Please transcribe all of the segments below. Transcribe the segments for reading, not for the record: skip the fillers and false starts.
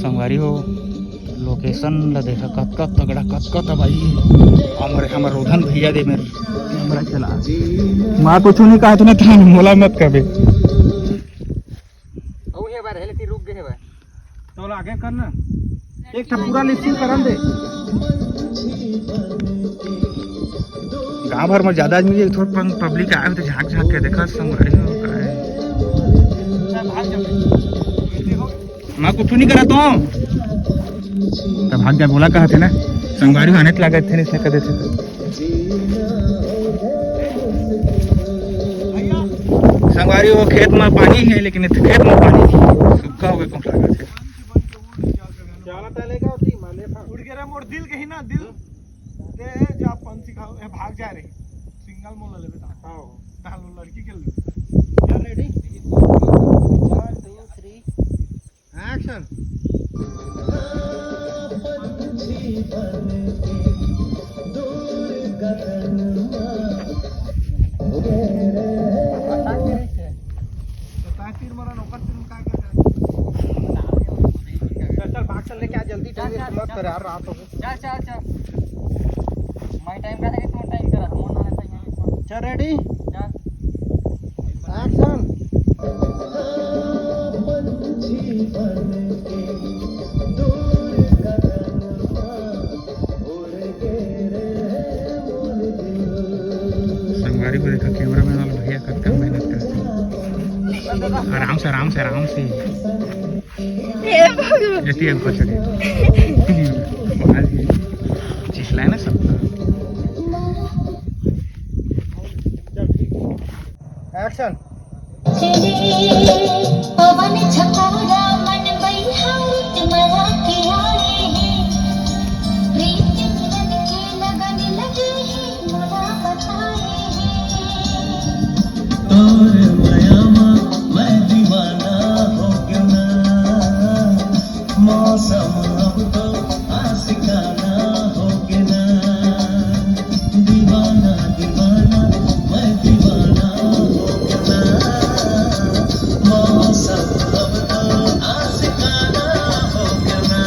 संगवारी हो लोकेशन ला देखा कतका तगड़ा कतका तबाही हमारे रोधन भैया दे मेरे कैमरा चला माँ कुछ नहीं कहा तो था मोला मत कबे रुक गए तो आगे करना एक पूरा लिस्टिंग करन दे गाँव भर में ज्यादा आदमी थोड़ा पब्लिक आए तो झाँक झाँक के देखा संगवारी हो माँ कुछ नहीं करा तो भाग जा बोला कहा थे ना संगवारी आने लगा थे इसने कदे थे संगवारी वो खेत में पानी है लेकिन खेत में पानी नहीं सूखा हो गया कौन लगा थे उड़ गया मोर दिल कहीं ना दिल के जा पंछी खाओ भाग जा रहे सिंगल मोल लेबे ताओ ताल लड़की के ले या रेडी 1 2 3 एक्शन लेके आ जल्दी मत कर यार रात हो गई चल मैं टाइम का है तुम टाइम करा हम आने चाहिए चल रेडी चल एक्शन संगवारी को देखा कैमरा मैन वाला भैया करते हैं मेहनत करते हैं आराम से जैसे हमको चले चिल्ला है ना सब एक्शन पवन छकोरा मन बइहाउत मला के आए हैं प्रीत मिलन के लगन लगे हैं मोला बताए हैं और मायामा मैं दीवाना हो गया ना मौसम अब तो आशिकाना हो गया ना दीवाना दीवाना मैं दीवाना हो गया ना मौसम अब तो आशिकाना हो गया ना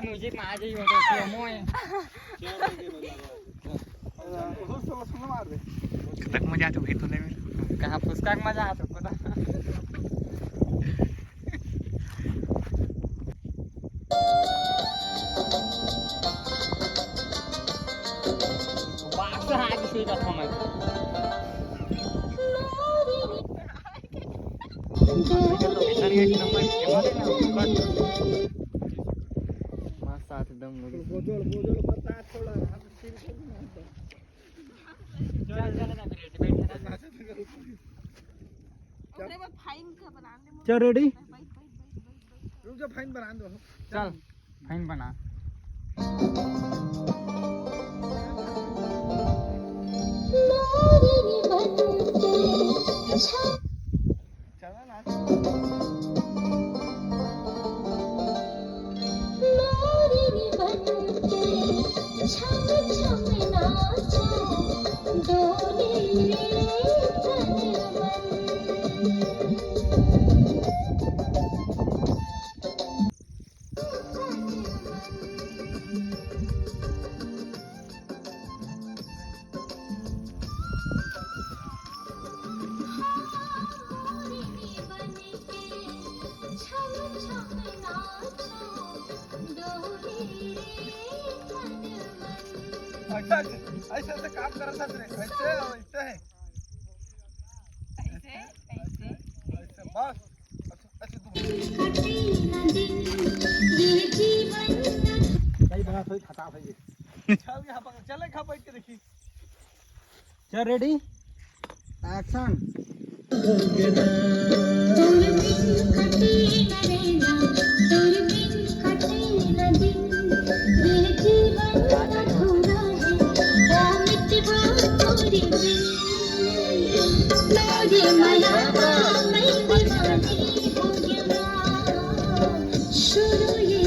म्यूजिक में आ जाइए तो मोय कतक मजा आते भाई तूने कहां फुसका का मजा आता पता बात से आगे से का था मैं एक नंबर साथ दम लगे बोझल पता थोड़ा चल ना बैठ फाइन का बना दे चल रेडी रुक जा फाइन बना दो चल फाइन बना चल ना ऐसे ऐसे काम कर रहा था ऐसे ऐसे है ऐसे बस ऐसे तुम कई बना थोड़ी खटाफ है ये चल यहां पर चले खा बैठ के देखी चल रेडी एक्शन शुरू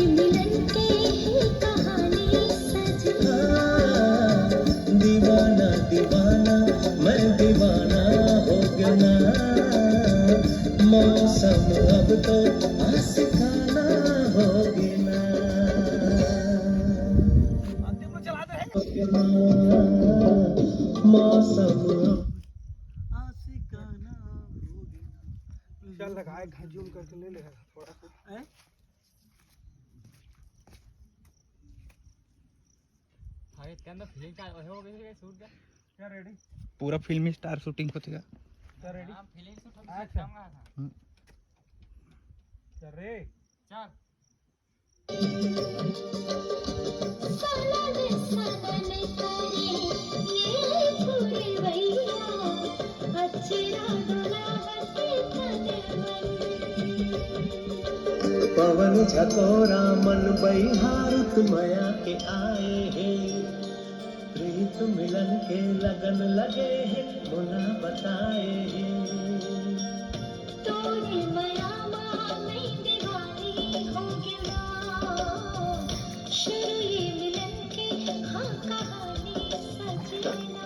मौसम अब तो आशिकाना होगी ना, अंतिम में चलाते हैं। मौसम आशिकाना होगी ना। चल लगाए झूम करके ले ले थोड़ा सा। इसके अंदर फीलिंग का हो गई शूट का क्या रेडी? पूरा फिल्मी स्टार शूटिंग होती है। क्या रेडी? फीलिंग शूट हम अच्छा। दिखाऊंगा था चल रे चल पवन झकोरा मन बहिहार तुमया के आए हैं, प्रीत मिलन के लगन लगे हैं मुना बताए हैं। तोरे मयामा में दीवानी हो गया, शुरू ये मिलन की हाँ कहानी सजना।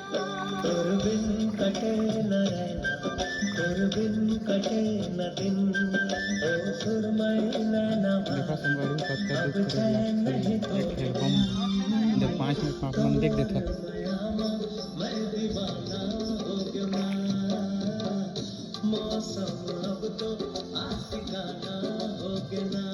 तोर बिन कटे न रहना, तोर बिन कटे न दिन, ओ सुरमई नैना देखा संगवारी कब का अब देख चैन नहीं कर एक एल्बम जब 5 मिनट में हम देख देते हैं। मैं दीवाना हो गया, मौसम अब तो आशिकाना हो गया।